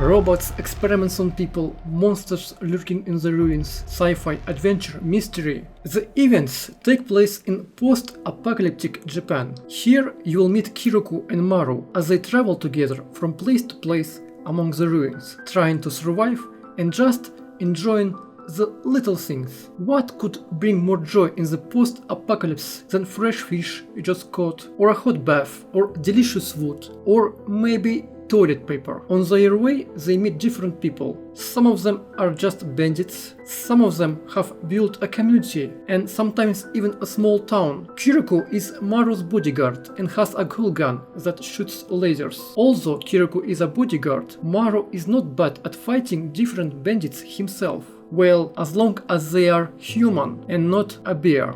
Robots, experiments on people, monsters lurking in the ruins, sci-fi, adventure, mystery. The events take place in post-apocalyptic Japan. Here you will meet Kiroku and Maru as they travel together from place to place among the ruins, trying to survive and just enjoying the little things. What could bring more joy in the post-apocalypse than fresh fish you just caught, or a hot bath, or delicious wood, or maybe toilet paper? On their way they meet different people. Some of them are just bandits, some of them have built a community and sometimes even a small town. Kiriko is Maru's bodyguard and has a cool gun that shoots lasers. Although Kiriko is a bodyguard, Maru is not bad at fighting different bandits himself. Well, as long as they are human and not a bear.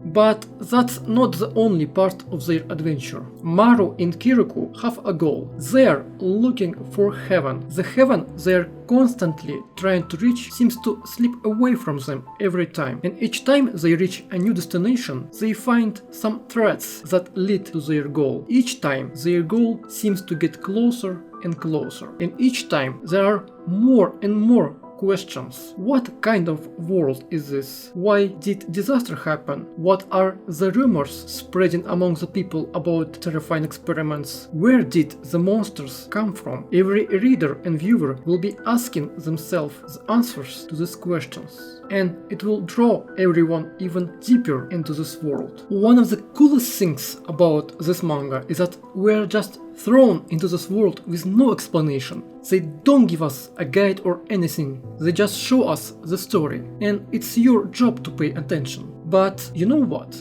But that's not the only part of their adventure. Maru and Kiroku have a goal. They are looking for heaven. The heaven they are constantly trying to reach seems to slip away from them every time. And each time they reach a new destination, they find some threats that lead to their goal. Each time their goal seems to get closer and closer. And each time there are more and more questions. What kind of world is this? Why did disaster happen? What are the rumors spreading among the people about terrifying experiments? Where did the monsters come from? Every reader and viewer will be asking themselves the answers to these questions, and it will draw everyone even deeper into this world. One of the coolest things about this manga is that we're just thrown into this world with no explanation. They don't give us a guide or anything, they just show us the story, and it's your job to pay attention. But you know what?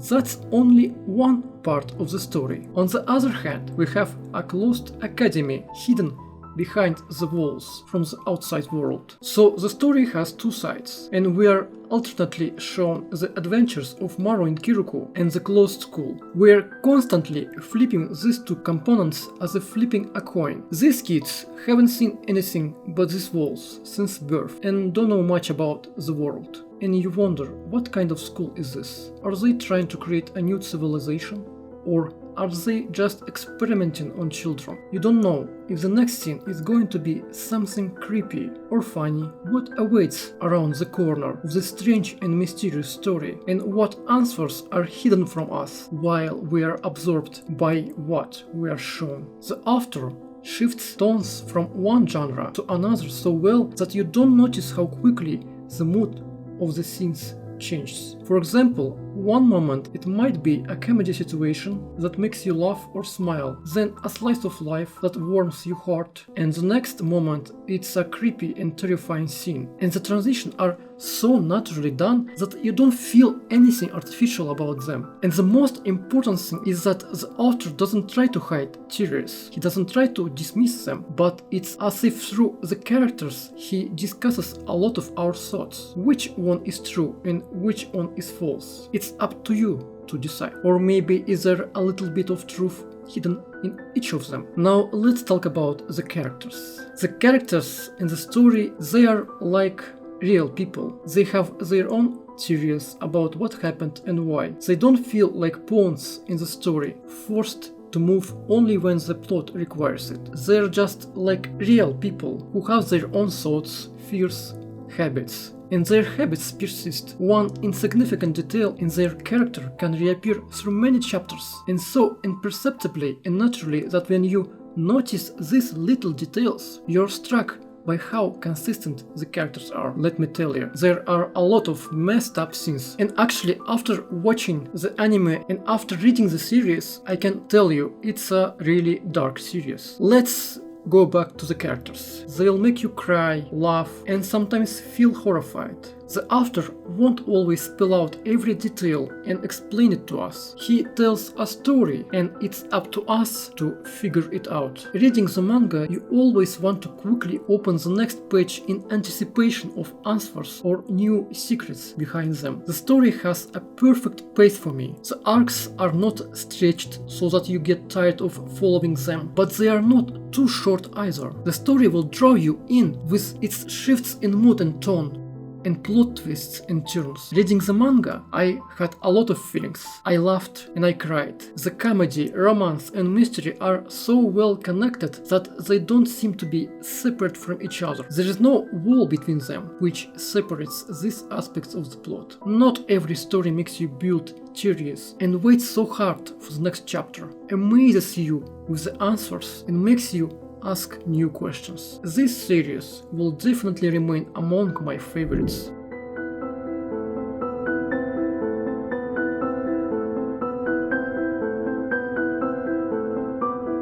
That's only one part of the story. On the other hand, we have a closed academy hidden behind the walls from the outside world. So the story has two sides, and we are alternately shown the adventures of Maru and Kiroku and the closed school. We are constantly flipping these two components as if flipping a coin. These kids haven't seen anything but these walls since birth and don't know much about the world. And you wonder, what kind of school is this? Are they trying to create a new civilization? Or are they just experimenting on children? You don't know if the next scene is going to be something creepy or funny, what awaits around the corner of this strange and mysterious story, and what answers are hidden from us while we are absorbed by what we are shown. The author shifts tones from one genre to another so well that you don't notice how quickly the mood of the scenes changes. For example, one moment it might be a comedy situation that makes you laugh or smile, then a slice of life that warms your heart, and the next moment it's a creepy and terrifying scene. And the transitions are so naturally done that you don't feel anything artificial about them. And the most important thing is that the author doesn't try to hide tears, he doesn't try to dismiss them, but it's as if through the characters he discusses a lot of our thoughts. Which one is true and which one is false? It's up to you to decide. Or maybe is there a little bit of truth hidden in each of them? Now let's talk about the characters. The characters in the story, they are like real people. They have their own theories about what happened and why. They don't feel like pawns in the story, forced to move only when the plot requires it. They're just like real people who have their own thoughts, fears, habits. And their habits persist. One insignificant detail in their character can reappear through many chapters, and so imperceptibly and naturally that when you notice these little details, you're struck by how consistent the characters are. Let me tell you, there are a lot of messed up scenes, and actually after watching the anime and after reading the series, I can tell you it's a really dark series. Let's go back to the characters. They'll make you cry, laugh, and sometimes feel horrified. The author won't always spell out every detail and explain it to us. He tells a story and it's up to us to figure it out. Reading the manga, you always want to quickly open the next page in anticipation of answers or new secrets behind them. The story has a perfect pace for me. The arcs are not stretched so that you get tired of following them, but they are not too short either. The story will draw you in with its shifts in mood and tone, and plot twists and turns. Reading the manga, I had a lot of feelings. I laughed and I cried. The comedy, romance and mystery are so well connected that they don't seem to be separate from each other. There is no wall between them, which separates these aspects of the plot. Not every story makes you build curious and wait so hard for the next chapter, amazes you with the answers and makes you ask new questions. This series will definitely remain among my favorites.